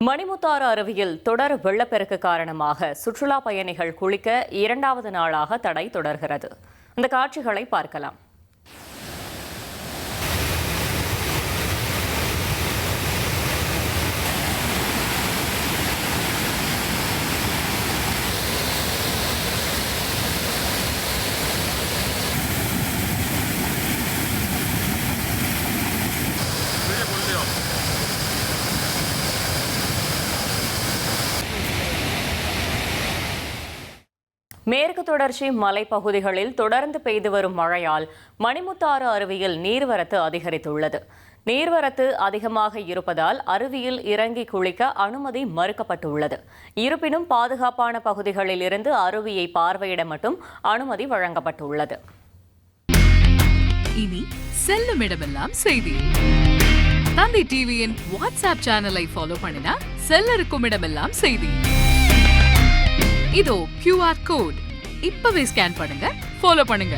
மணிமுத்தாறு அருவியில் தொடர் வெள்ளப்பெருக்கு காரணமாக சுற்றுலா பயணிகள் குளிக்க 2வது நாளாக தடை தொடர்கிறது. இந்த காட்சிகளை பார்க்கலாம். மேற்கு தொடர்ச்சி மலைப்பகுதிகளில் தொடர்ந்து பெய்து வரும் மழையால் மணிமுத்தாறு அருவியில் நீர்வரத்து அதிகரித்துள்ளது. நீர்வரத்து அதிகமாக இருப்பதால் அருவியில் இறங்கி குளிக்க அனுமதி மறுக்கப்பட்டுள்ளது. இருப்பினும் பாதுகாப்பான பகுதிகளில் இருந்து அருவியை பார்வையிட மட்டும் அனுமதி வழங்கப்பட்டுள்ளது. இனி செல்லும் இடமெல்லாம் செய்தி. தந்தை டிவியின் வாட்ஸ்அப் சேனலை ஃபாலோ பண்ணினா செல்ல இருக்கும் இடமெல்லாம் செய்தி. இதோ QR கோட் இப்பவே ஸ்கேன் பண்ணுங்க, ஃபாலோ பண்ணுங்க.